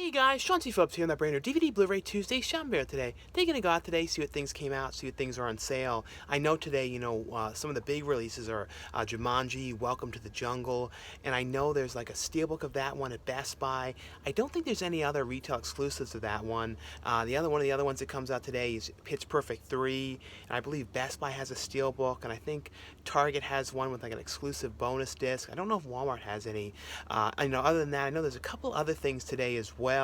Hey guys, Sean T. Phillips here on the brand new DVD Blu-ray Tuesday Sean Bear today. Taking a God today, see what things came out, see what things are on sale. I know today, some of the big releases are Jumanji, Welcome to the Jungle, and I know there's like a steelbook of that one at Best Buy. I don't think there's any other retail exclusives of that one. The other one of the other ones that comes out today is Pitch Perfect 3, and I believe Best Buy has a steelbook, and I think Target has one with like an exclusive bonus disc. I don't know if Walmart has any. Other than that, I know there's a couple other things today as well.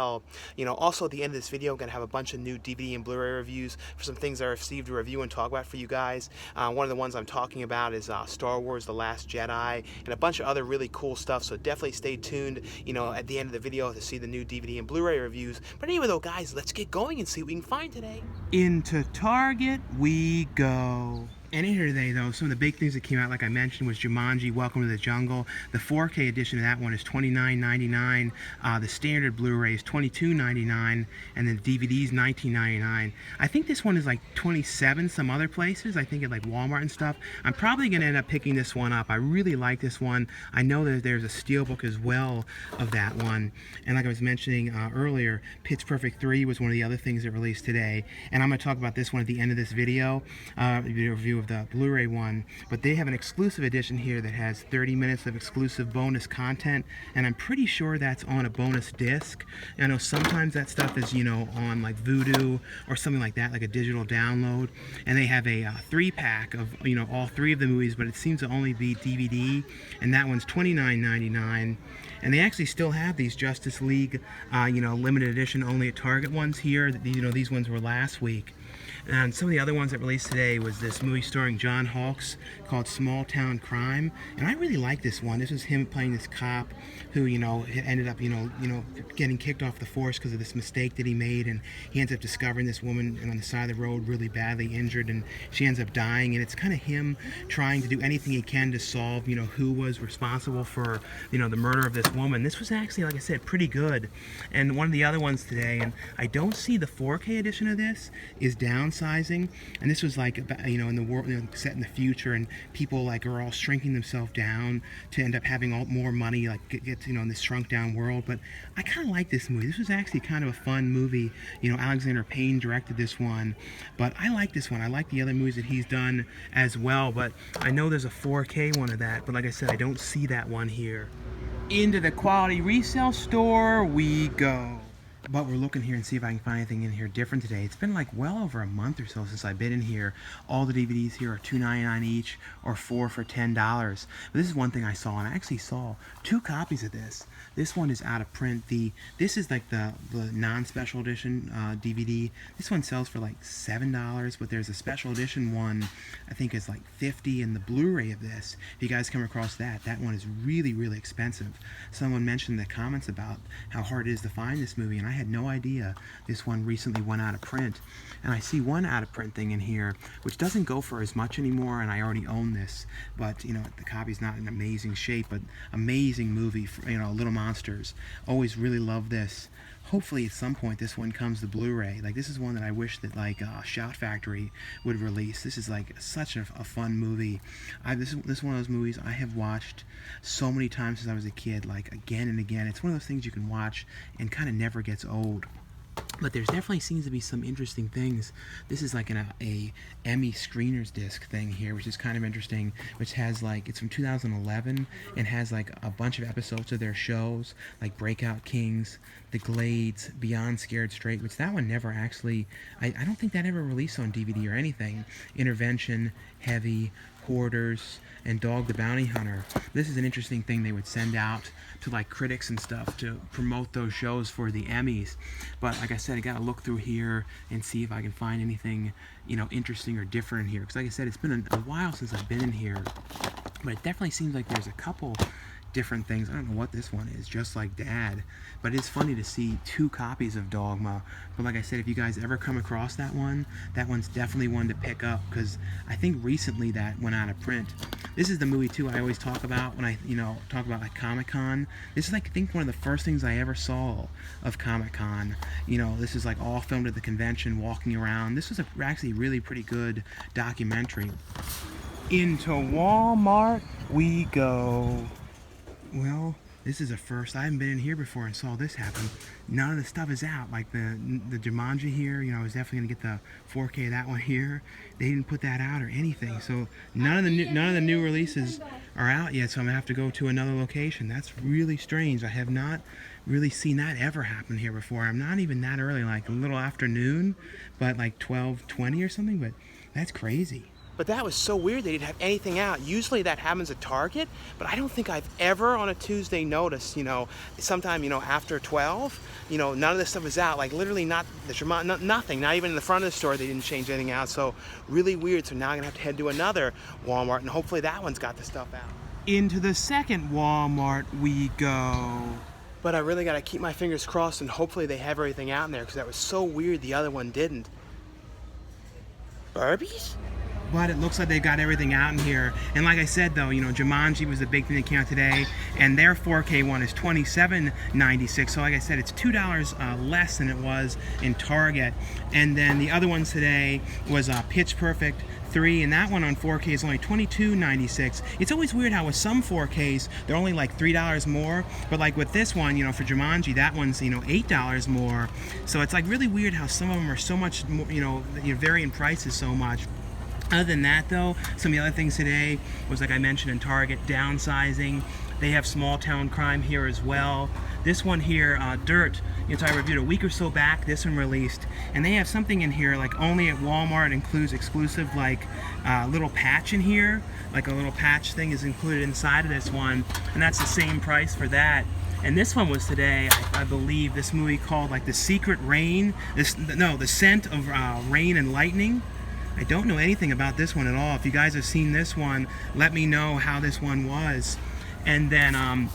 Also at the end of this video, I'm going to have a bunch of new DVD and Blu-ray reviews for some things I received to review and talk about for you guys. One of the ones I'm talking about is Star Wars The Last Jedi, and a bunch of other really cool stuff, so definitely stay tuned, at the end of the video to see the new DVD and Blu-ray reviews. But anyway though, guys, let's get going and see what we can find today. Into Target we go. And in here today, though, some of the big things that came out, like I mentioned, was Jumanji, Welcome to the Jungle. The 4K edition of that one is $29.99. The standard Blu-ray is $22.99, and the DVD's $19.99. I think this one is like $27 some other places. I think at like Walmart and stuff. I'm probably going to end up picking this one up. I really like this one. I know that there's a steelbook as well of that one. And like I was mentioning earlier, Pitch Perfect 3 was one of the other things that released today. And I'm going to talk about this one at the end of this video, review of the Blu-ray one, but they have an exclusive edition here that has 30 minutes of exclusive bonus content, and I'm pretty sure that's on a bonus disc. I know sometimes that stuff is, on like Vudu or something like that, like a digital download, and they have a 3-pack of, all 3 of the movies, but it seems to only be DVD, and that one's $29.99. And they actually still have these Justice League, limited edition only at Target ones here. These ones were last week. And some of the other ones that released today was this movie starring John Hawkes called Small Town Crime, and I really like this one. This was him playing this cop who, ended up, getting kicked off the force because of this mistake that he made, and he ends up discovering this woman on the side of the road really badly injured, and she ends up dying, and it's kind of him trying to do anything he can to solve, who was responsible for, the murder of this woman. This was actually, like I said, pretty good. And one of the other ones today, and I don't see the 4K edition of this, is downsizing, and this was like, in the world, set in the future, and people like are all shrinking themselves down to end up having more money, like get in this shrunk down world. But I kind of like this movie. This was actually kind of a fun movie. Alexander Payne directed this one, but I like this one. I like the other movies that he's done as well, but I know there's a 4K one of that, but like I said, I don't see that one here. Into the quality resale store we go. But we're looking here and see if I can find anything in here different today. It's been like well over a month or so since I've been in here. All the DVDs here are $2.99 each, or 4 for $10. But this is one thing I saw, and I actually saw 2 copies of this. This one is out of print. This is like the non-special edition DVD. This one sells for like $7, but there's a special edition one I think is like $50, and the Blu-ray of this, if you guys come across that one is really, really expensive. Someone mentioned in the comments about how hard it is to find this movie, and I had no idea this one recently went out of print. And I see one out of print thing in here which doesn't go for as much anymore, and I already own this, but the copy's not in amazing shape, but amazing movie for, Little Monsters. Always really love this. Hopefully at some point this one comes to Blu-ray. Like, this is one that I wish that Shout Factory would release. This is like such a fun movie. This is one of those movies I have watched so many times since I was a kid, like again and again. It's one of those things you can watch and kind of never gets old. But there's definitely seems to be some interesting things. This is like a Emmy Screeners disc thing here, which is kind of interesting, which has it's from 2011 and has like a bunch of episodes of their shows, like Breakout Kings, The Glades, Beyond Scared Straight, which that one never actually, I don't think that ever released on DVD or anything. Intervention, Heavy, Hoarders, and Dog the Bounty Hunter. This is an interesting thing they would send out to like critics and stuff to promote those shows for the Emmys. But like I said, I gotta look through here and see if I can find anything interesting or different in here, because like I said, it's been a while since I've been in here, but it definitely seems like there's a couple different things. I don't know what this one is, Just Like Dad, but it's funny to see 2 copies of Dogma. But like I said, if you guys ever come across that one's definitely one to pick up, because I think recently that went out of print. This is the movie too I always talk about when I talk about like Comic-Con. This is like I think one of the first things I ever saw of Comic-Con. This is like all filmed at the convention, walking around. This was actually really pretty good documentary. Into Walmart we go. Well, This is a first. I haven't been in here before and saw this happen. None of the stuff is out. Like the Jumanji here, you know, I was definitely gonna get the 4K of that one here. They didn't put that out or anything. So none of the new releases are out yet. So I'm gonna have to go to another location. That's really strange. I have not really seen that ever happen here before. I'm not even that early, like a little afternoon, but like 12:20 or something. But that's crazy. But that was so weird they didn't have anything out. Usually that happens at Target, but I don't think I've ever on a Tuesday noticed, you know, sometime, you know, after 12, you know, none of this stuff is out. Like literally not nothing, not even in the front of the store they didn't change anything out. So really weird. So now I'm gonna have to head to another Walmart and hopefully that one's got the stuff out. Into the second Walmart we go. But I really gotta keep my fingers crossed and hopefully they have everything out in there because that was so weird the other one didn't. Barbies? But it looks like they got everything out in here. And like I said though, you know, Jumanji was the big thing that came out today, and their 4K one is $27.96. So like I said, it's $2 less than it was in Target. And then the other ones today was Pitch Perfect 3, and that one on 4K is only $22.96. It's always weird how with some 4Ks they're only like $3 more, but like with this one, you know, for Jumanji, that one's, you know, $8 more. So it's like really weird how some of them are so much more, you know, vary in prices so much. Other than that though, some of the other things today was, like I mentioned in Target, downsizing. They have Small Town Crime here as well. This one here, Dirt, you know, so I reviewed a week or so back, this one released, and they have something in here like only at Walmart, includes exclusive like little patch in here, like a little patch thing is included inside of this one, and that's the same price for that. And this one was today, I believe, this movie called like The Secret Rain, The Scent of Rain and Lightning. I don't know anything about this one at all. If you guys have seen this one, let me know how this one was. And then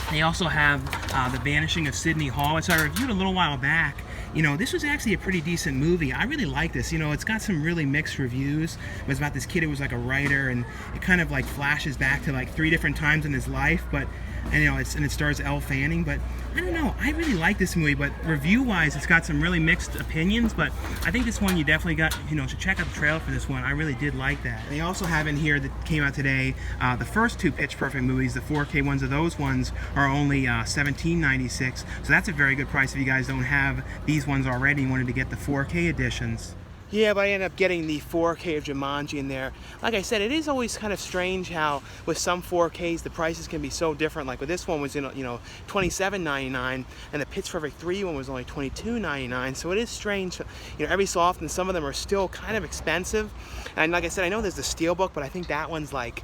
they also have The Vanishing of Sydney Hall, which I reviewed a little while back. You know, this was actually a pretty decent movie. I really like this. You know, it's got some really mixed reviews. It was about this kid who was like a writer, and it kind of like flashes back to like 3 different times in his life, but and you know, it stars Elle Fanning. But I don't know, I really like this movie, but review-wise, it's got some really mixed opinions. But I think this one you definitely got, you know, to check out the trailer for this one. I really did like that. They also have in here that came out today the first 2 Pitch Perfect movies. The 4K ones of those ones are only $17.96, so that's a very good price if you guys don't have these ones already and wanted to get the 4K editions. Yeah, but I ended up getting the 4K of Jumanji in there. Like I said, it is always kind of strange how with some 4Ks the prices can be so different. Like with this one was, you know, $27.99, and the Pitch Perfect 3 one was only $22.99. So it is strange. You know, every so often some of them are still kind of expensive. And like I said, I know there's the Steelbook, but I think that one's like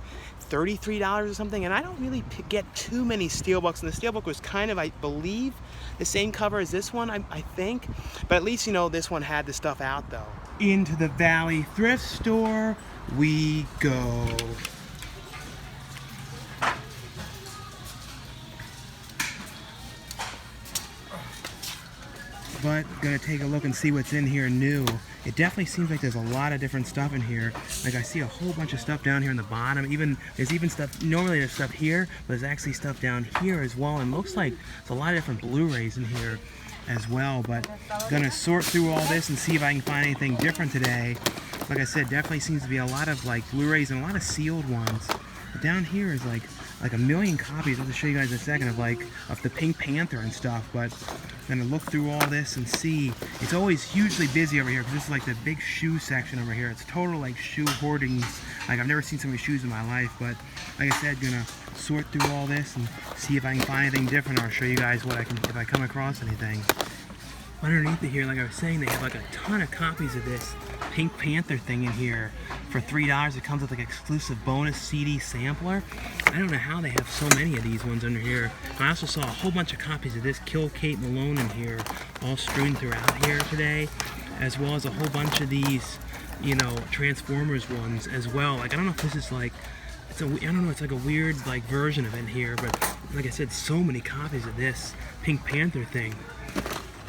$33 or something, and I don't really get too many Steelbooks, and the Steelbook was kind of, I believe, the same cover as this one, I think, but at least, you know, this one had the stuff out though. Into the Valley Thrift Store we go. But gonna take a look and see what's in here new. It definitely seems like there's a lot of different stuff in here. Like I see a whole bunch of stuff down here in the bottom. There's even stuff, normally there's stuff here, but there's actually stuff down here as well. And looks like there's a lot of different Blu-rays in here as well. But gonna sort through all this and see if I can find anything different today. Like I said, definitely seems to be a lot of like Blu-rays and a lot of sealed ones. But down here is like a million copies. I'll just show you guys in a second of the Pink Panther and stuff. But I'm gonna look through all this and see. It's always hugely busy over here because this is like the big shoe section over here. It's total like shoe hoardings. Like I've never seen so many shoes in my life. But like I said, gonna sort through all this and see if I can find anything different. I'll show you guys what if I come across anything. Underneath it here, like I was saying, they have like a ton of copies of this Pink Panther thing in here for $3. It comes with like exclusive bonus CD sampler. I don't know how they have so many of these ones under here. I also saw a whole bunch of copies of this Kill Kate Malone in here, all strewn throughout here today, as well as a whole bunch of these, you know, Transformers ones as well. Like I don't know if this is like, I don't know, it's like a weird like version of it in here, but like I said, so many copies of this Pink Panther thing.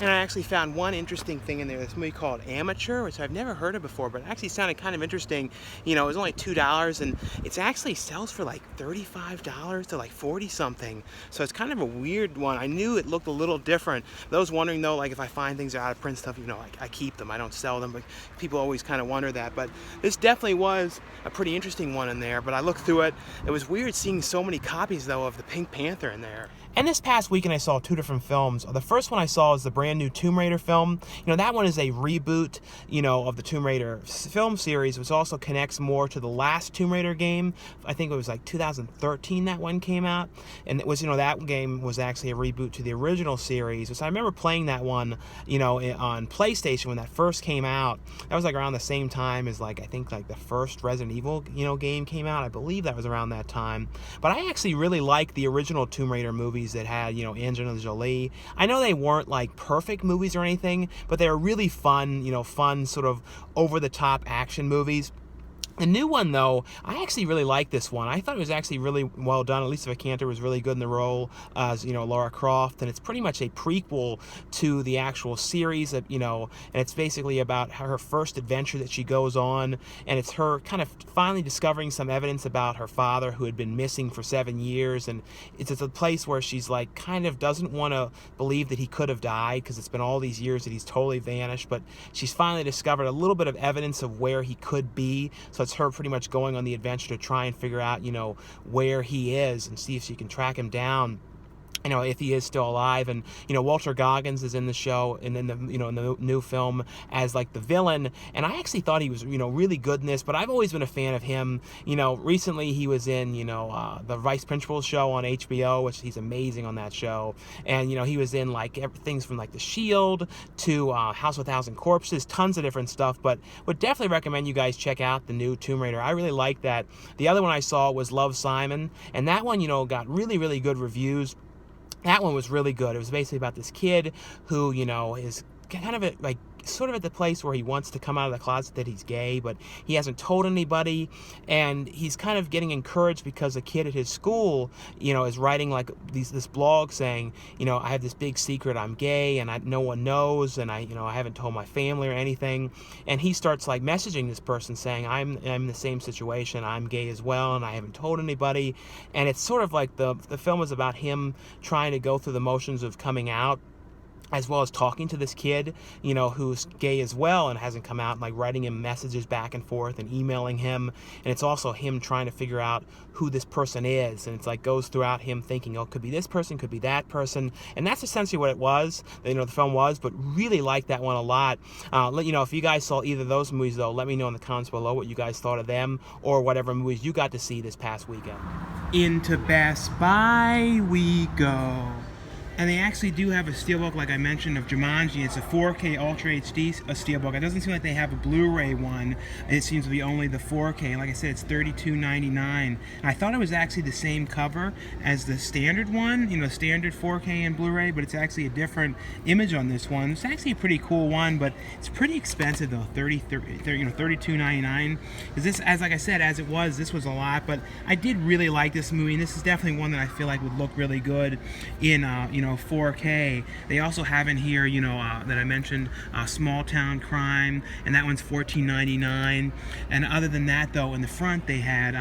And I actually found one interesting thing in there, this movie called Amateur, which I've never heard of before, but it actually sounded kind of interesting. You know, it was only $2, and it actually sells for like $35 to like 40 something. So it's kind of a weird one. I knew it looked a little different. But I was wondering though, like if I find things out of print stuff, you know, I keep them, I don't sell them, but people always kind of wonder that. But this definitely was a pretty interesting one in there, but I looked through it. It was weird seeing so many copies though of the Pink Panther in there. And this past weekend I saw two different films. The first one I saw is the brand new Tomb Raider film. You know, that one is a reboot, you know, of the Tomb Raider film series, which also connects more to the last Tomb Raider game. I think it was like 2013 that one came out. And it was, you know, that game was actually a reboot to the original series. So I remember playing that one, you know, on PlayStation when that first came out. That was like around the same time as like, I think like the first Resident Evil, you know, game came out. I believe that was around that time. But I actually really liked the original Tomb Raider movies that had, you know, Angelina Jolie. I know they weren't like perfect movies or anything, but they were really fun, you know, fun sort of over-the-top action movies. The new one, though, I actually really like this one. I thought it was actually really well done. Alicia Vikander was really good in the role as, you know, Lara Croft, and it's pretty much a prequel to the actual series, of, you know, and it's basically about her first adventure that she goes on, and it's her kind of finally discovering some evidence about her father who had been missing for 7 years, and it's a place where she's like kind of doesn't want to believe that he could have died because it's been all these years that he's totally vanished, but she's finally discovered a little bit of evidence of where he could be, so it's her pretty much going on the adventure to try and figure out, you know, where he is and see if she can track him down, you know, if he is still alive. And, you know, Walter Goggins is in the show and in the, you know, in the new film as like the villain, and I actually thought he was, you know, really good in this, but I've always been a fan of him. You know, recently he was in, you know, the Vice Principals show on HBO, which he's amazing on that show, and, you know, he was in like things from like The Shield to House of a Thousand Corpses, tons of different stuff, but would definitely recommend you guys check out the new Tomb Raider. I really like that. The other one I saw was Love, Simon, and that one, you know, got really, really good reviews. That one was really good. It was basically about this kid who, you know, is kind of like sort of at the place where he wants to come out of the closet that he's gay, but he hasn't told anybody, and he's kind of getting encouraged because a kid at his school, you know, is writing like this blog saying, you know, I have this big secret, I'm gay, and no one knows, and I haven't told my family or anything, and he starts like messaging this person saying, I'm in the same situation, I'm gay as well, and I haven't told anybody, and it's sort of like the film is about him trying to go through the motions of coming out, as well as talking to this kid, you know, who's gay as well and hasn't come out, and like writing him messages back and forth and emailing him. And it's also him trying to figure out who this person is. And it's like goes throughout him thinking, oh, could be this person, could be that person. And that's essentially what it was, you know, the film was, but really liked that one a lot. You know, if you guys saw either of those movies, though, let me know in the comments below what you guys thought of them or whatever movies you got to see this past weekend. Into Best Buy we go. And they actually do have a steelbook, like I mentioned, of Jumanji. It's a 4K Ultra HD steelbook. It doesn't seem like they have a Blu-ray one. It seems to be only the 4K. And like I said, it's $32.99. And I thought it was actually the same cover as the standard one, you know, standard 4K and Blu-ray, but it's actually a different image on this one. It's actually a pretty cool one, but it's pretty expensive though, $32.99. Because this, as like I said, as it was, this was a lot. But I did really like this movie, and this is definitely one that I feel like would look really good in, you know, 4K. They also have in here, you know, that I mentioned, Small Town Crime, and that one's $14.99. And other than that, though, in the front they had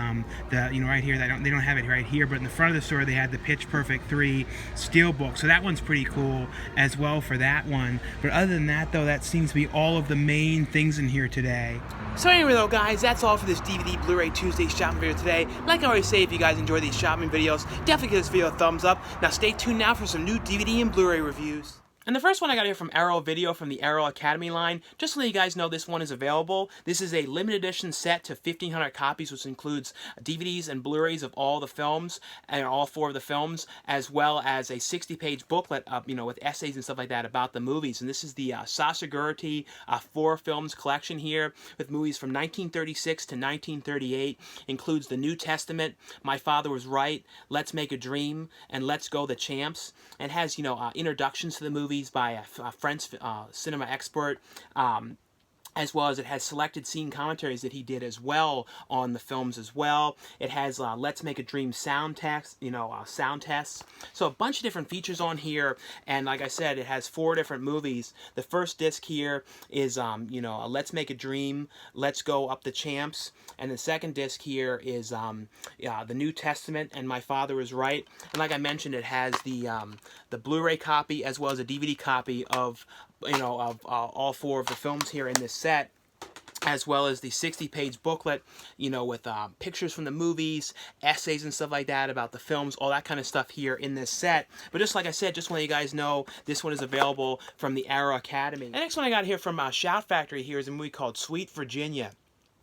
the, you know, right here, they don't have it right here, but in the front of the store they had the Pitch Perfect 3 Steelbook. So that one's pretty cool as well for that one. But other than that, though, that seems to be all of the main things in here today. So anyway, though, guys, that's all for this DVD Blu-ray Tuesday shopping video today. Like I always say, if you guys enjoy these shopping videos, definitely give this video a thumbs up. Now stay tuned now for some new DVD and Blu-ray reviews. And the first one I got here from Arrow Video from the Arrow Academy line. Just to let you guys know, this one is available. This is a limited edition set to 1,500 copies, which includes DVDs and Blu-rays of all the films, and all 4 of the films, as well as a 60-page booklet, you know, with essays and stuff like that about the movies. And this is the Sasha Geraghty 4 films collection here, with movies from 1936 to 1938. Includes The New Testament, My Father Was Right, Let's Make a Dream, and Let's Go the Champs. And has, you know, introductions to the movies by a French cinema expert, as well as it has selected scene commentaries that he did as well on the films as well. It has Let's Make a Dream sound tests, sound tests. So a bunch of different features on here, and like I said, it has 4 different movies. The first disc here is, Let's Make a Dream, Let's Go Up the Champs, and the second disc here is the New Testament and My Father Was Right. And like I mentioned, it has the Blu-ray copy as well as a DVD copy of all 4 of the films here in this set, as well as the 60-page booklet, with pictures from the movies, essays and stuff like that about the films, all that kind of stuff here in this set. But just like I said, just want you guys know, this one is available from the Arrow Academy. The next one I got here from Shout Factory here is a movie called Sweet Virginia.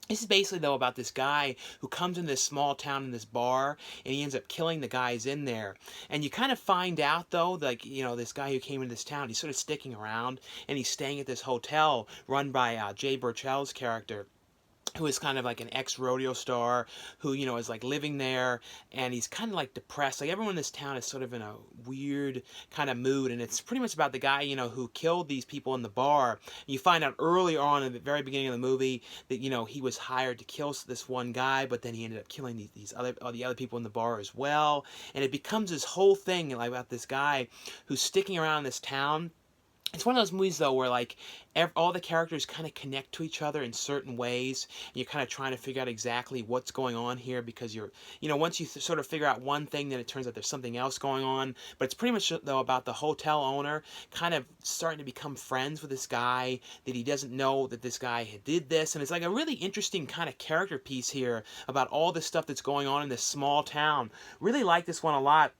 This is basically, though, about this guy who comes in this small town in this bar, and he ends up killing the guys in there. And you kind of find out, though, like, this guy who came into this town, he's sort of sticking around, and he's staying at this hotel run by Jay Burchell's character, who is kind of like an ex-rodeo star who, is like living there, and he's kind of like depressed. Like, everyone in this town is sort of in a weird kind of mood, and it's pretty much about the guy, who killed these people in the bar. You find out early on in the very beginning of the movie that, he was hired to kill this one guy, but then he ended up killing the other people in the bar as well. And it becomes this whole thing like about this guy who's sticking around in this town. It's one of those movies, though, where, like, all the characters kind of connect to each other in certain ways. And you're kind of trying to figure out exactly what's going on here, because once you sort of figure out one thing, then it turns out there's something else going on. But it's pretty much, though, about the hotel owner kind of starting to become friends with this guy, that he doesn't know that this guy had did this. And it's like a really interesting kind of character piece here about all this stuff that's going on in this small town. Really like this one a lot.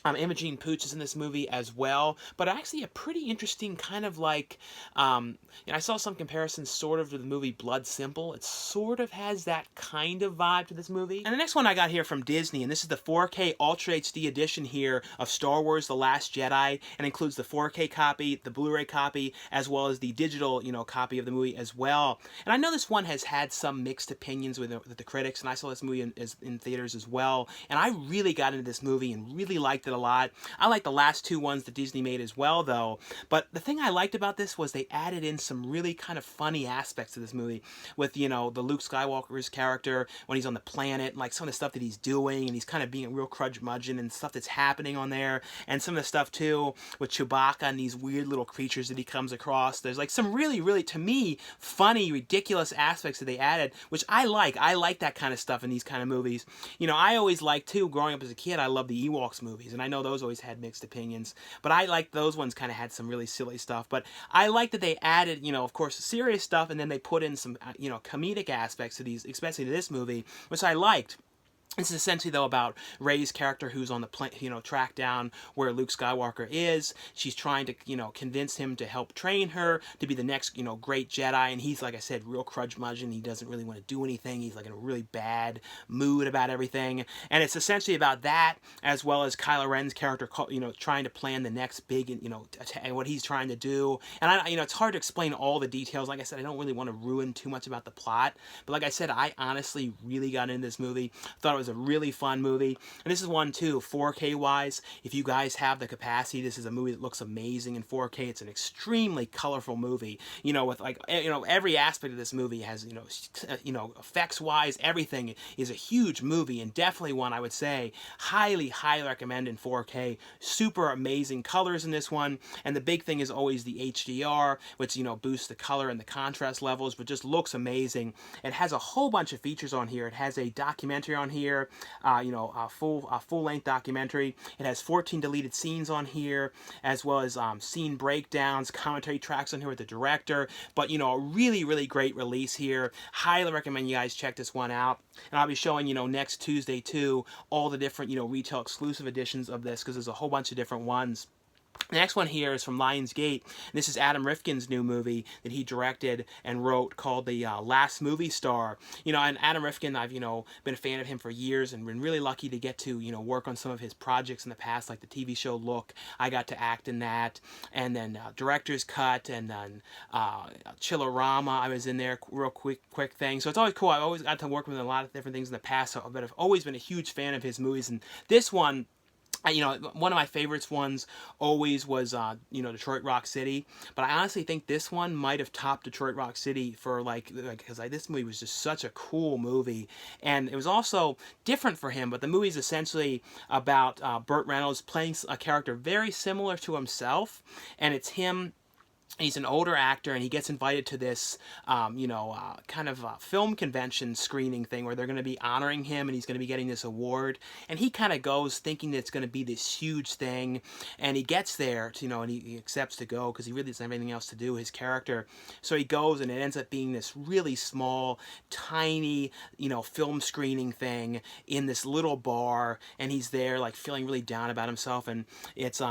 Imogene Pooch is in this movie as well, but actually a pretty interesting kind of like, I saw some comparisons sort of to the movie Blood Simple. It sort of has that kind of vibe to this movie. And the next one I got here from Disney, and this is the 4K Ultra HD edition here of Star Wars The Last Jedi, and includes the 4K copy, the Blu-ray copy, as well as the digital, copy of the movie as well. And I know this one has had some mixed opinions with the critics, and I saw this movie in theaters as well, and I really got into this movie and really liked it a lot. I like the last 2 ones that Disney made as well, though. But the thing I liked about this was they added in some really kind of funny aspects to this movie with, the Luke Skywalker's character when he's on the planet, and like some of the stuff that he's doing, and he's kind of being a real curmudgeon and stuff that's happening on there, and some of the stuff too with Chewbacca and these weird little creatures that he comes across. There's like some really, really, to me, funny, ridiculous aspects that they added, which I like. I like that kind of stuff in these kind of movies. I always liked too, growing up as a kid, I loved the Ewoks movies, and I know those always had mixed opinions, but I like those ones kind of had some really silly stuff. But I like that they added, of course, serious stuff, and then they put in some, comedic aspects to these, especially to this movie, which I liked. This is essentially, though, about Rey's character who's on the track down where Luke Skywalker is. She's trying to, convince him to help train her to be the next, great Jedi. And he's, like I said, real curmudgeon. He doesn't really want to do anything. He's like in a really bad mood about everything. And it's essentially about that, as well as Kylo Ren's character, trying to plan the next big, and what he's trying to do. And it's hard to explain all the details. Like I said, I don't really want to ruin too much about the plot. But like I said, I honestly really got into this movie. Thought it was a really fun movie, and this is one too, 4K wise. If you guys have the capacity, this is a movie that looks amazing in 4K. It's an extremely colorful movie, with like, every aspect of this movie has, effects wise, everything is a huge movie, and definitely one I would say highly recommend in 4K. Super amazing colors in this one, and the big thing is always the HDR, which boosts the color and the contrast levels, but just looks amazing. It has a whole bunch of features on here. It has a documentary on here, a full-length documentary. It has 14 deleted scenes on here, as well as scene breakdowns, commentary tracks on here with the director. But a really great release here. Highly recommend you guys check this one out. And I'll be showing next Tuesday too all the different retail exclusive editions of this, because there's a whole bunch of different ones. The next one here is from Lionsgate. This is Adam Rifkin's new movie that he directed and wrote, called The Last Movie Star. And Adam Rifkin, I've, been a fan of him for years, and been really lucky to get to, work on some of his projects in the past, like the TV show Look. I got to act in that. And then Director's Cut, and then Chillerama, I was in there, real quick thing. So it's always cool. I've always got to work with him on a lot of different things in the past, so I've always been a huge fan of his movies. And this one, one of my favorites ones always was, Detroit Rock City. But I honestly think this one might have topped Detroit Rock City for because this movie was just such a cool movie, and it was also different for him. But the movie is essentially about Burt Reynolds playing a character very similar to himself, and it's him. He's an older actor, and he gets invited to this, kind of film convention screening thing where they're going to be honoring him, and he's going to be getting this award. And he kind of goes thinking that it's going to be this huge thing, and he gets there, and he accepts to go because he really doesn't have anything else to do. His character, so he goes, and it ends up being this really small, tiny, film screening thing in this little bar, and he's there like feeling really down about himself, and it's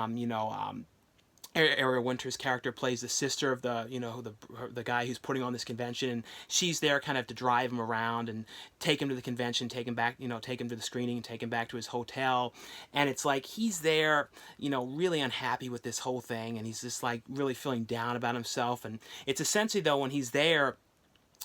Ariel Winter's character plays the sister of the guy who's putting on this convention, and she's there kind of to drive him around and take him to the convention, take him back, take him to the screening, and take him back to his hotel. And it's like he's there, really unhappy with this whole thing, and he's just like really feeling down about himself. And it's essentially, though, when he's there,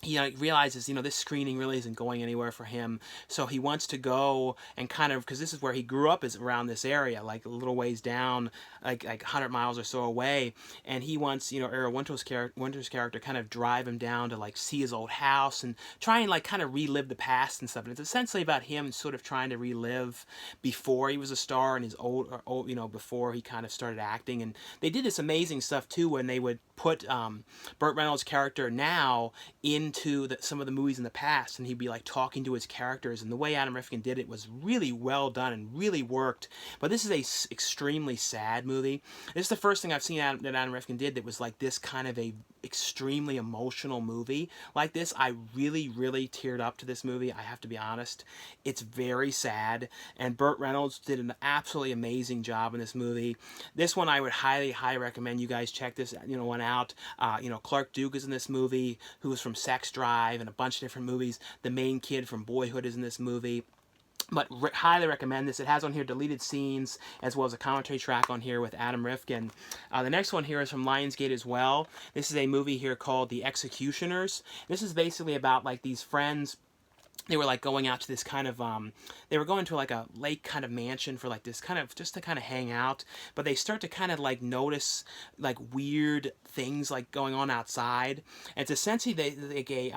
he realizes, this screening really isn't going anywhere for him. So he wants to go and kind of, because this is where he grew up, is around this area, like a little ways down, like 100 miles or so away. And he wants, Ariel Winter's character kind of drive him down to like see his old house and try and like kind of relive the past and stuff. And it's essentially about him sort of trying to relive before he was a star and his old, before he kind of started acting. And they did this amazing stuff too when they would put Burt Reynolds' character now into some of the movies in the past, and he'd be like talking to his characters, and the way Adam Rifkin did it was really well done and really worked. But this is a extremely sad movie. This is the first thing I've seen that Adam Rifkin did that was like this kind of a extremely emotional movie like this. I really, really teared up to this movie, I have to be honest. It's very sad, and Burt Reynolds did an absolutely amazing job in this movie. This one I would highly, highly recommend you guys check this one out. Clark Duke is in this movie, who was from Sex Drive and a bunch of different movies. The main kid from Boyhood is in this movie. But highly recommend this. It has on here deleted scenes as well as a commentary track on here with Adam Rifkin. The next one here is from Lionsgate as well. This is a movie here called The Executioners. This is basically about like these friends. They were like going out to this kind of they were going to like a lake kind of mansion for like this kind of just to kind of hang out, but they start to kind of like notice like weird things like going on outside. And it's essentially they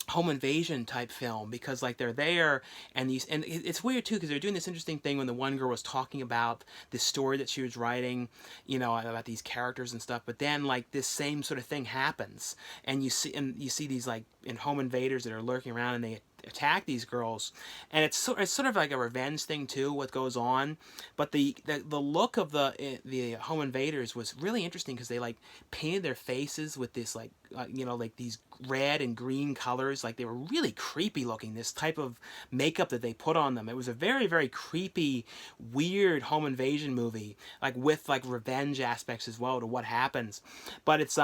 home invasion type film, because like they're there, and it's weird too, because they're doing this interesting thing when the one girl was talking about this story that she was writing, about these characters and stuff, but then like this same sort of thing happens, and you see these like home invaders that are lurking around, and they attack these girls, and it's sort of like a revenge thing too, what goes on. But the look of the home invaders was really interesting, because they like painted their faces with this like like these red and green colors, like they were really creepy looking, this type of makeup that they put on them. It was a very, very creepy, weird home invasion movie, like with like revenge aspects as well to what happens. But it's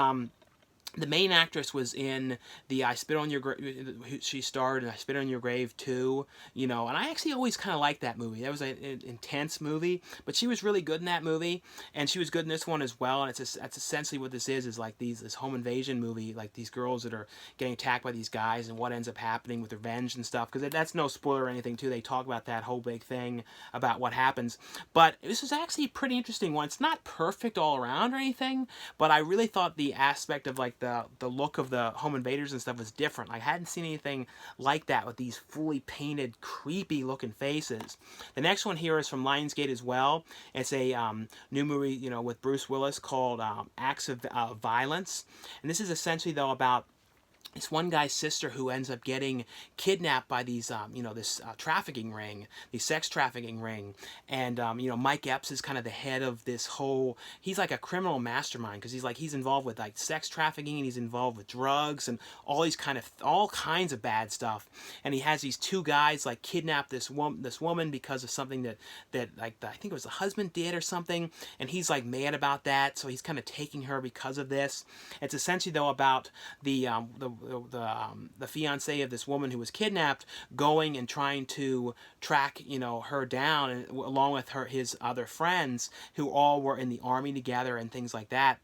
the main actress was in the I Spit on Your Grave. She starred in I Spit on Your Grave too, and I actually always kind of liked that movie. That was an intense movie, but she was really good in that movie, and she was good in this one as well. And that's essentially what this is like this home invasion movie, like these girls that are getting attacked by these guys, and what ends up happening with revenge and stuff. Because that's no spoiler or anything too. They talk about that whole big thing about what happens. But this is actually a pretty interesting one. It's not perfect all around or anything, but I really thought the aspect of like the look of the home invaders and stuff was different. I hadn't seen anything like that with these fully painted, creepy looking faces. The next one here is from Lionsgate as well. It's a new movie, with Bruce Willis called Acts of Violence. And this is essentially, though, about this one guy's sister who ends up getting kidnapped by these, this trafficking ring, the sex trafficking ring. And, Mike Epps is kind of the head of this whole, he's like a criminal mastermind, because he's involved with like sex trafficking, and he's involved with drugs and all kinds of bad stuff. And he has these two guys like kidnap this woman because of something that I think it was the husband did or something. And he's like mad about that. So he's kind of taking her because of this. It's essentially, though, about the fiance of this woman who was kidnapped going and trying to track her down, and along with his other friends who all were in the army together and things like that.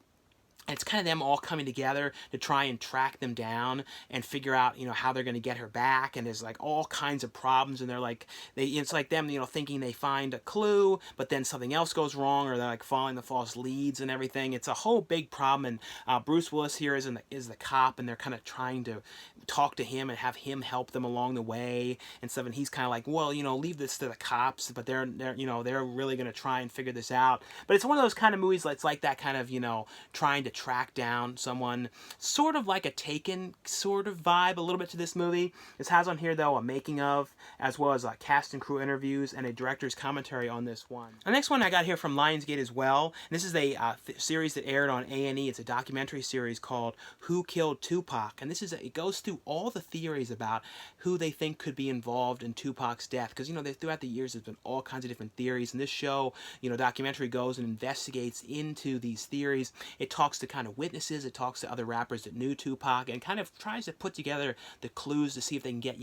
And it's kind of them all coming together to try and track them down and figure out, how they're going to get her back. And there's like all kinds of problems, and they're like, it's like them, thinking they find a clue, but then something else goes wrong, or they're like following the false leads and everything. It's a whole big problem. And Bruce Willis here is the cop, and they're kind of trying to talk to him and have him help them along the way and stuff. And he's kind of like, well, leave this to the cops, but they're really going to try and figure this out. But it's one of those kind of movies that's like that kind of, trying to track down someone, sort of like a Taken sort of vibe a little bit to this movie. This has on here, though, a making of, as well as cast and crew interviews and a director's commentary on this one. The next one I got here from Lionsgate as well. And this is a series that aired on A&E. It's a documentary series called Who Killed Tupac? And it goes through all the theories about who they think could be involved in Tupac's death. Because, throughout the years, there's been all kinds of different theories. And this show, documentary goes and investigates into these theories. It talks to kind of witnesses. It talks to other rappers that knew Tupac, and kind of tries to put together the clues to see if they can get,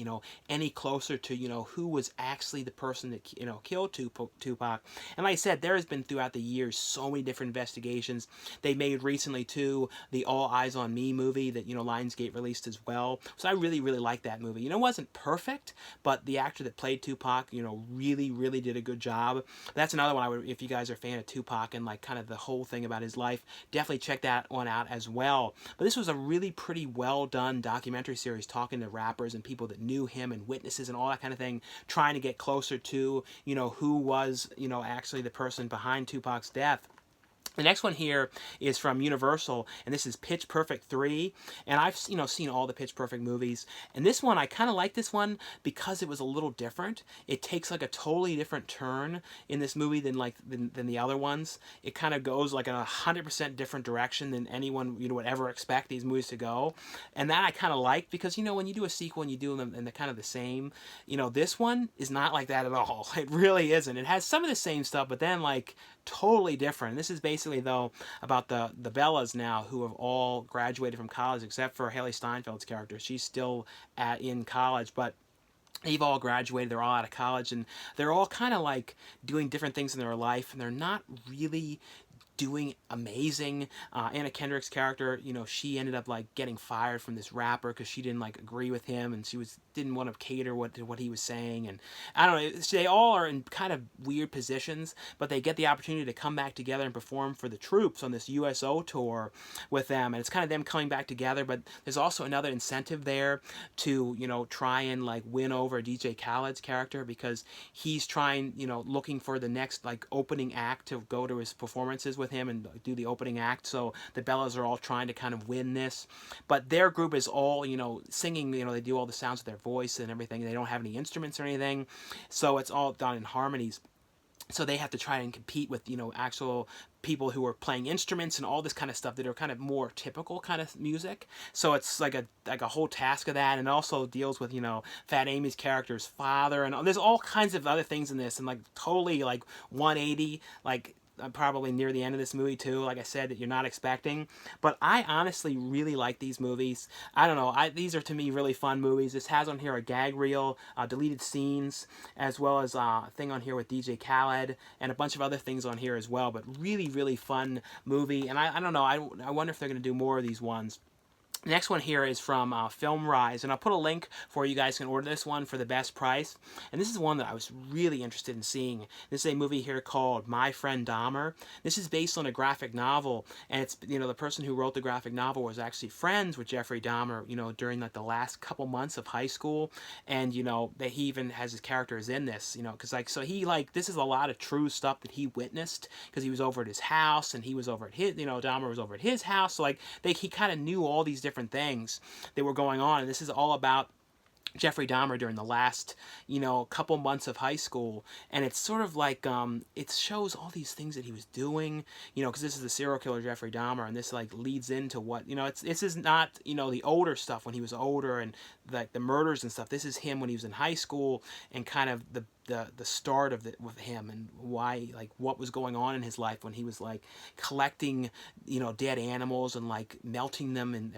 any closer to, who was actually the person that, killed Tupac. And like I said, there has been throughout the years so many different investigations. They made recently, too, the All Eyes on Me movie that, Lionsgate released as well. So I really, really like that movie. It wasn't perfect, but the actor that played Tupac, really, really did a good job. That's another one if you guys are a fan of Tupac and like kind of the whole thing about his life, definitely check that one out as well. But this was a really pretty well done documentary series talking to rappers and people that knew him and witnesses and all that kind of thing, trying to get closer to, who was, actually the person behind Tupac's death. The next one here is from Universal, and this is Pitch Perfect 3. And I've seen all the Pitch Perfect movies, and this one I kind of like this one because it was a little different. It takes like a totally different turn in this movie than the other ones. It kind of goes like in 100% different direction than anyone would ever expect these movies to go, and that I kind of like because when you do a sequel and you do them and they're kind of the same, this one is not like that at all. It really isn't. It has some of the same stuff, but then like totally different. This is basically, though, about the Bellas now, who have all graduated from college except for Haley Steinfeld's character. She's still in college, but they've all graduated. They're all out of college, and they're all kind of like doing different things in their life, and they're not really doing amazing. Anna Kendrick's character, she ended up like getting fired from this rapper because she didn't like agree with him, and she didn't want to cater to what he was saying. And I don't know, they all are in kind of weird positions, but they get the opportunity to come back together and perform for the troops on this USO tour with them, and it's kind of them coming back together. But there's also another incentive there to try and like win over DJ Khaled's character, because he's trying, looking for the next like opening act to go to his performances with him and do the opening act. So the Bellas are all trying to kind of win this, but their group is all singing. They do all the sounds with their voice and everything. They don't have any instruments or anything, so it's all done in harmonies. So they have to try and compete with actual people who are playing instruments and all this kind of stuff that are kind of more typical kind of music. So it's like a whole task of that, and also deals with Fat Amy's character's father, and there's all kinds of other things in this, and like totally like 180, like probably near the end of this movie too, like I said, that you're not expecting. But I honestly really like these movies. I don't know, these are to me really fun movies. This has on here a gag reel, deleted scenes, as well as a thing on here with DJ Khaled and a bunch of other things on here as well. But really, really fun movie, and I don't know, I wonder if they're going to do more of these ones. The next one here is from FilmRise, and I'll put a link for you guys can order this one for the best price. And this is one that I was really interested in seeing. This is a movie here called My Friend Dahmer. This is based on a graphic novel, and it's the person who wrote the graphic novel was actually friends with Jeffrey Dahmer, during like the last couple months of high school, and that he even has his characters in this, because like so he like this is a lot of true stuff that he witnessed because he was over at his house and he was over at his Dahmer was over at his house, so like he kind of knew all these different things that were going on, and this is all about Jeffrey Dahmer during the last, couple months of high school. And it's sort of like, it shows all these things that he was doing, because this is the serial killer Jeffrey Dahmer, and this like leads into what, this is not, the older stuff when he was older and like the murders and stuff. This is him when he was in high school, and kind of the the start of with him, and why, like, what was going on in his life when he was like collecting, dead animals and like melting them in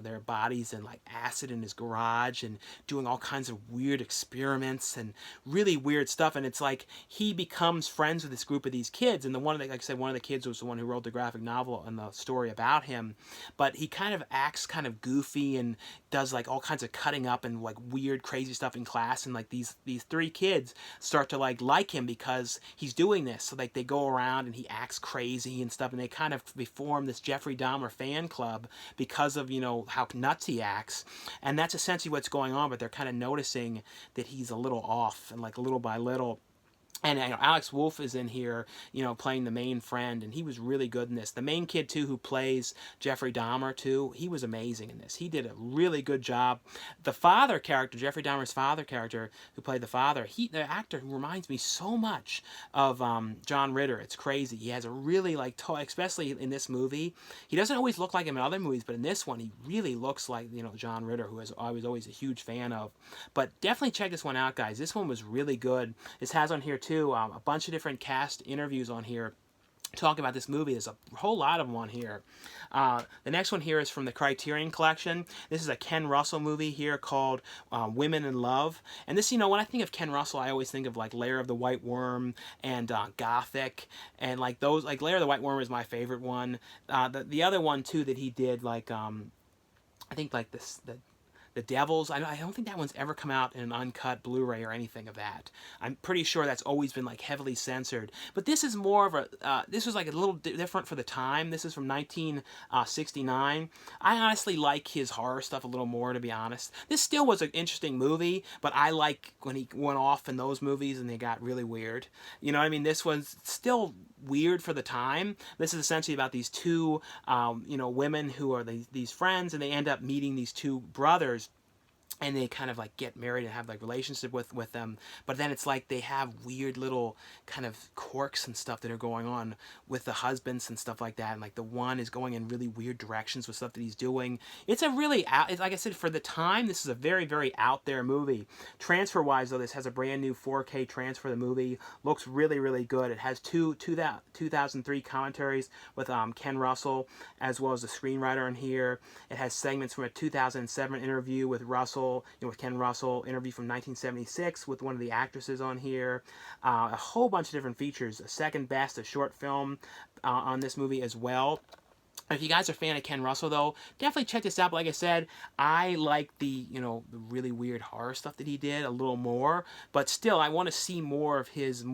their bodies and like acid in his garage, and doing all kinds of weird experiments and really weird stuff. And it's like he becomes friends with this group of these kids, and like I said, one of the kids was the one who wrote the graphic novel and the story about him. But he kind of acts kind of goofy and does like all kinds of cutting up and like weird crazy stuff in class, and like these three kids start to like him because he's doing this. So like they go around and he acts crazy and stuff, and they form this Jeffrey Dahmer fan club because of how nuts he acts. And that's essentially what's going on. But they're kind of noticing that he's a little off, and like little by little. And Alex Wolff is in here, playing the main friend, and he was really good in this. The main kid, too, who plays Jeffrey Dahmer, too, he was amazing in this. He did a really good job. The father character, Jeffrey Dahmer's father character, who played the father, the actor who reminds me so much of John Ritter. It's crazy. He has a really, especially in this movie, he doesn't always look like him in other movies, but in this one, he really looks like, John Ritter, who I was always a huge fan of. But definitely check this one out, guys. This one was really good. This has on here, too, a bunch of different cast interviews on here talking about this movie. There's a whole lot of them on here. The next one here is from the Criterion Collection. This is a Ken Russell movie here called Women in Love. And this, when I think of Ken Russell, I always think of like Lair of the White Worm and Gothic, and like those, like Lair of the White Worm is my favorite one. The other one too that he did, like I think like the Devils, I don't think that one's ever come out in an uncut Blu-ray or anything of that. I'm pretty sure that's always been like heavily censored. But this is more of a, this was like a little different for the time. This is from 1969. I honestly like his horror stuff a little more, to be honest. This still was an interesting movie, but I like when he went off in those movies and they got really weird. You know what I mean? This was still weird for the time. This is essentially about these two, women who are these friends, and they end up meeting these two brothers, and they kind of like get married and have like relationship with them. But then it's like they have weird little kind of quirks and stuff that are going on with the husbands and stuff like that. And like the one is going in really weird directions with stuff that he's doing. It's a really like I said, for the time, this is a very, very out there movie. Transfer wise though, this has a brand new 4K transfer. The movie looks really, really good. It has 2003 commentaries with Ken Russell, as well as the screenwriter in here. It has segments from a 2007 interview with Russell, with Ken Russell, interview from 1976 with one of the actresses on here, a whole bunch of different features, a second best, a short film on this movie as well. If you guys are a fan of Ken Russell, though, definitely check this out. But like I said, I like the really weird horror stuff that he did a little more. But still, I want to see more of his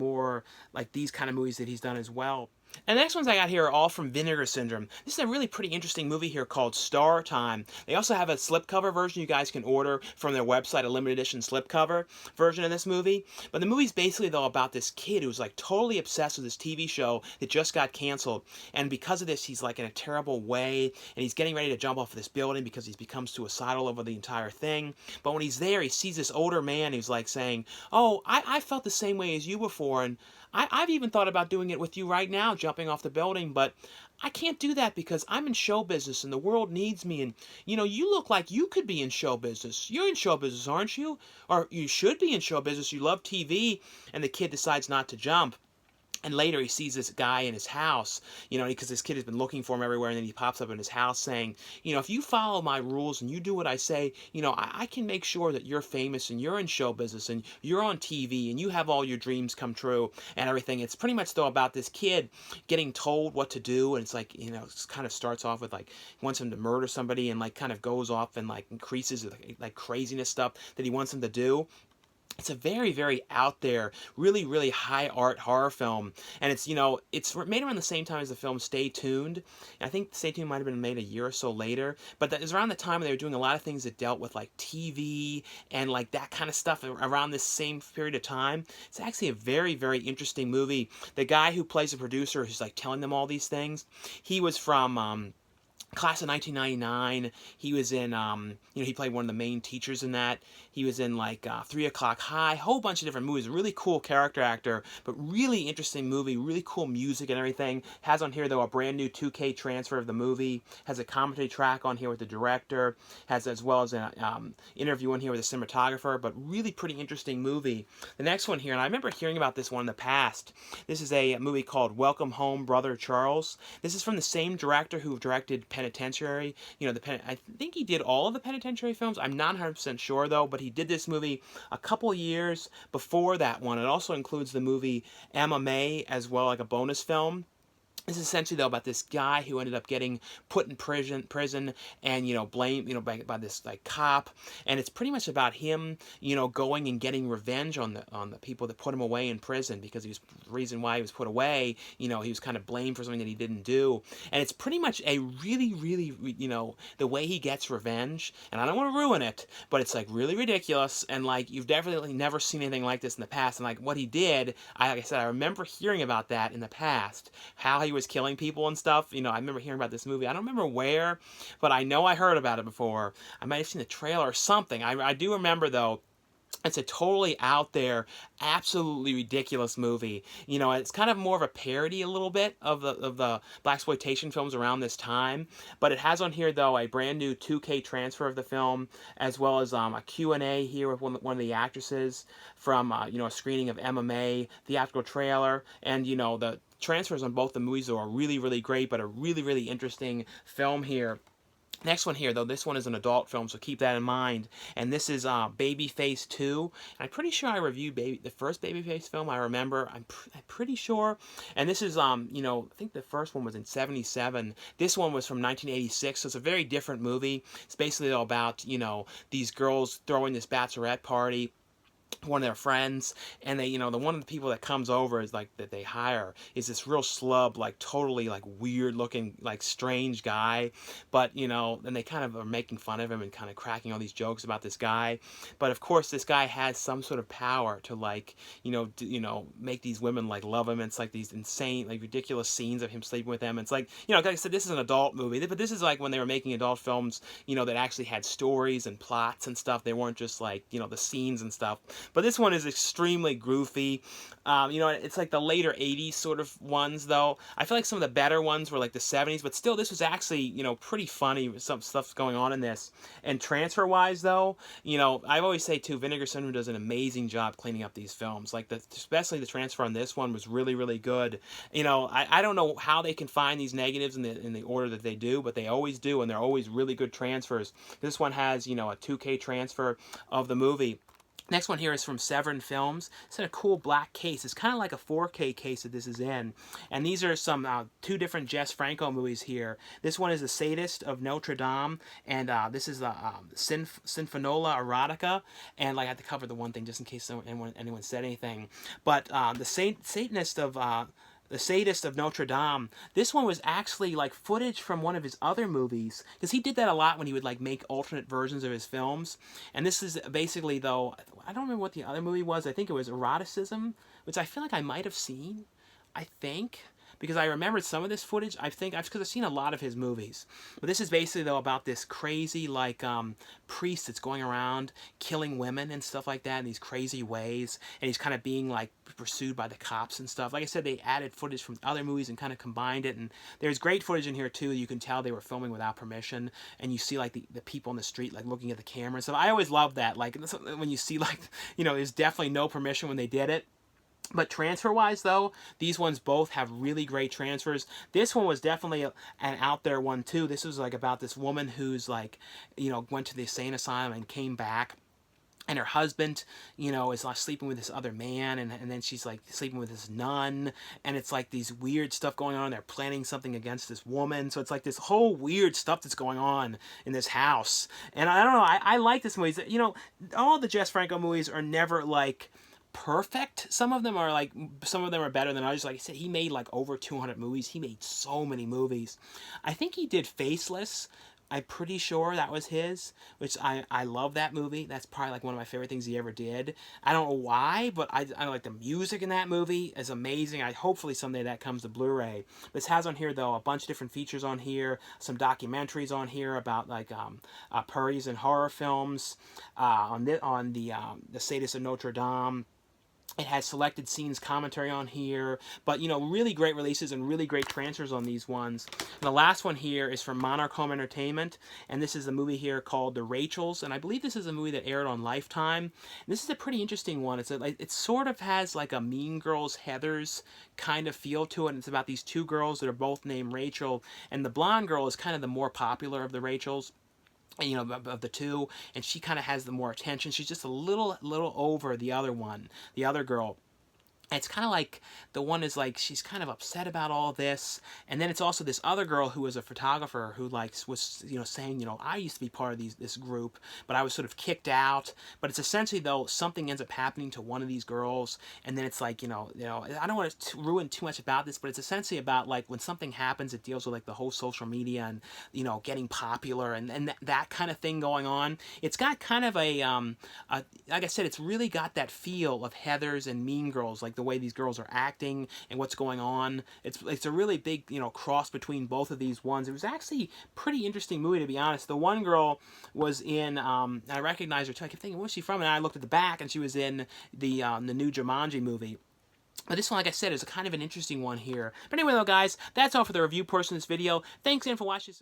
like these kind of movies that he's done as well. And the next ones I got here are all from Vinegar Syndrome. This is a really pretty interesting movie here called Star Time. They also have a slipcover version you guys can order from their website, a limited edition slipcover version of this movie. But the movie's basically, though, about this kid who's like totally obsessed with this TV show that just got canceled. And because of this, he's like in a terrible way, and he's getting ready to jump off of this building because he's become suicidal over the entire thing. But when he's there, he sees this older man who's like saying, "Oh, I felt the same way as you before, and I've even thought about doing it with you right now, jumping off the building, but I can't do that because I'm in show business and the world needs me. And, you look like you could be in show business. You're in show business, aren't you? Or you should be in show business. You love TV." And the kid decides not to jump. And later he sees this guy in his house, because this kid has been looking for him everywhere, and then he pops up in his house saying, "If you follow my rules and you do what I say, I can make sure that you're famous and you're in show business and you're on TV and you have all your dreams come true and everything." It's pretty much, though, about this kid getting told what to do, and it's like, it kind of starts off with like he wants him to murder somebody, and like kind of goes off and like increases like craziness stuff that he wants him to do. It's a very, very out there, really, really high art horror film. And it's, it's made around the same time as the film Stay Tuned. I think Stay Tuned might have been made a year or so later. But that is around the time when they were doing a lot of things that dealt with like TV and like that kind of stuff around this same period of time. It's actually a very, very interesting movie. The guy who plays the producer who's like telling them all these things, he was from Class of 1999. He was in, he played one of the main teachers in that. He was in like 3 O'Clock High, a whole bunch of different movies. Really cool character actor, but really interesting movie. Really cool music and everything. Has on here though a brand new 2K transfer of the movie. Has a commentary track on here with the director. Has as well as an interview on here with the cinematographer. But really pretty interesting movie. The next one here, and I remember hearing about this one in the past. This is a movie called Welcome Home, Brother Charles. This is from the same director who directed Penitentiary. I think he did all of the Penitentiary films. I'm not 100% sure though, but he did this movie a couple years before that one. It also includes the movie Emma May as well, like a bonus film. This is essentially though about this guy who ended up getting put in prison, and blamed by this like cop, and it's pretty much about him going and getting revenge on the people that put him away in prison, because the reason why he was put away, he was kind of blamed for something that he didn't do, and it's pretty much a really the way he gets revenge, and I don't want to ruin it, but it's like really ridiculous, and like you've definitely never seen anything like this in the past, and like what he did, like I said, I remember hearing about that in the past, how he was killing people and stuff. I remember hearing about this movie. I don't remember where, but I know I heard about it before. I might have seen the trailer or something. I do remember though. It's a totally out there, absolutely ridiculous movie. It's kind of more of a parody a little bit of the blaxploitation films around this time. But it has on here though a brand new 2K transfer of the film, as well as a Q&A here with one of the actresses from a screening of Emma May, theatrical trailer, and the transfers on both the movies are really great, but a really interesting film here. Next one here, though, this one is an adult film, so keep that in mind. And this is Babyface 2. I'm pretty sure I reviewed the first Babyface film, I remember. I'm pretty sure. And this is, I think the first one was in 1977. This one was from 1986, so it's a very different movie. It's basically all about, these girls throwing this bachelorette party, one of their friends, and they the one of the people that comes over is like that they hire is this real slub, like totally like weird looking, like strange guy, but and they kind of are making fun of him and kind of cracking all these jokes about this guy, but of course this guy has some sort of power to like make these women like love him, and it's like these insane, like ridiculous scenes of him sleeping with them. It's like like I said, this is an adult movie, but this is like when they were making adult films that actually had stories and plots and stuff. They weren't just like the scenes and stuff. But this one is extremely goofy. It's like the later 80s sort of ones, though. I feel like some of the better ones were like the 70s, but still, this was actually, pretty funny. Some stuff going on in this. And transfer-wise, though, I always say, too, Vinegar Syndrome does an amazing job cleaning up these films. Like, especially the transfer on this one was really good. I don't know how they can find these negatives in the order that they do, but they always do, and they're always really good transfers. This one has, a 2K transfer of the movie. Next one here is from Severin Films. It's in a cool black case. It's kind of like a 4K case that this is in. And these are some two different Jess Franco movies here. This one is The Sadist of Notre Dame, and this is the Sinfonola Erotica. And like I had to cover the one thing just in case anyone said anything. But the Satanist of The Sadist of Notre Dame. This one was actually like footage from one of his other movies, because he did that a lot when he would like make alternate versions of his films. And this is basically, though, I don't remember what the other movie was. I think it was Eroticism, which I feel like I might have seen. I think. Because I remembered some of this footage, because I've seen a lot of his movies. But this is basically, though, about this crazy, like, priest that's going around killing women and stuff like that in these crazy ways. And he's kind of being, like, pursued by the cops and stuff. Like I said, they added footage from other movies and kind of combined it. And there's great footage in here, too. You can tell they were filming without permission. And you see, like, the people in the street, like, looking at the camera. So I always love that. Like, when you see, like, there's definitely no permission when they did it. But transfer-wise, though, these ones both have really great transfers. This one was definitely an out there one, too. This was, like, about this woman who's, like, went to the insane asylum and came back. And her husband, is like sleeping with this other man, and then she's like sleeping with this nun, and it's like these weird stuff going on. They're planning something against this woman, so it's like this whole weird stuff that's going on in this house. And I don't know, I like this movie. All the Jess Franco movies are never like perfect. Some of them are better than others. Like I said, he made like over 200 movies. He made so many movies. I think he did Faceless I'm pretty sure that was his, which I love that movie. That's probably like one of my favorite things he ever did. I don't know why, but I like the music in that movie is amazing. I hopefully someday that comes to Blu-ray. This has on here though a bunch of different features on here, some documentaries on here about like Paris and horror films, the Sadist of Notre Dame. It has selected scenes commentary on here, but you know, really great releases and really great transfers on these ones. And the last one here is from Monarch Home Entertainment, and this is a movie here called The Rachels, and I believe this is a movie that aired on Lifetime. And this is a pretty interesting one. It sort of has like a Mean Girls Heathers kind of feel to it. And it's about these two girls that are both named Rachel, and the blonde girl is kind of the more popular of the Rachels, you know, of the two, and she kind of has the more attention. She's just a little over the other one, the other girl. It's kind of like the one is like she's kind of upset about all this, and then it's also this other girl who was a photographer who like was, you know, saying, you know, I used to be part of this group, but I was sort of kicked out. But it's essentially though something ends up happening to one of these girls, and then it's like, I don't want to ruin too much about this, but it's essentially about like when something happens, it deals with like the whole social media and, you know, getting popular and that kind of thing going on. It's got kind of like I said, it's really got that feel of Heathers and Mean Girls, like the way these girls are acting and what's going on. It's a really big, you know, cross between both of these ones. It was actually pretty interesting movie, to be honest. The one girl was in, I recognized her too. I kept thinking, where's she from? And I looked at the back, and she was in the new Jumanji movie. But this one, like I said, is a kind of an interesting one here. But anyway, though, guys, that's all for the review portion of this video. Thanks again for watching.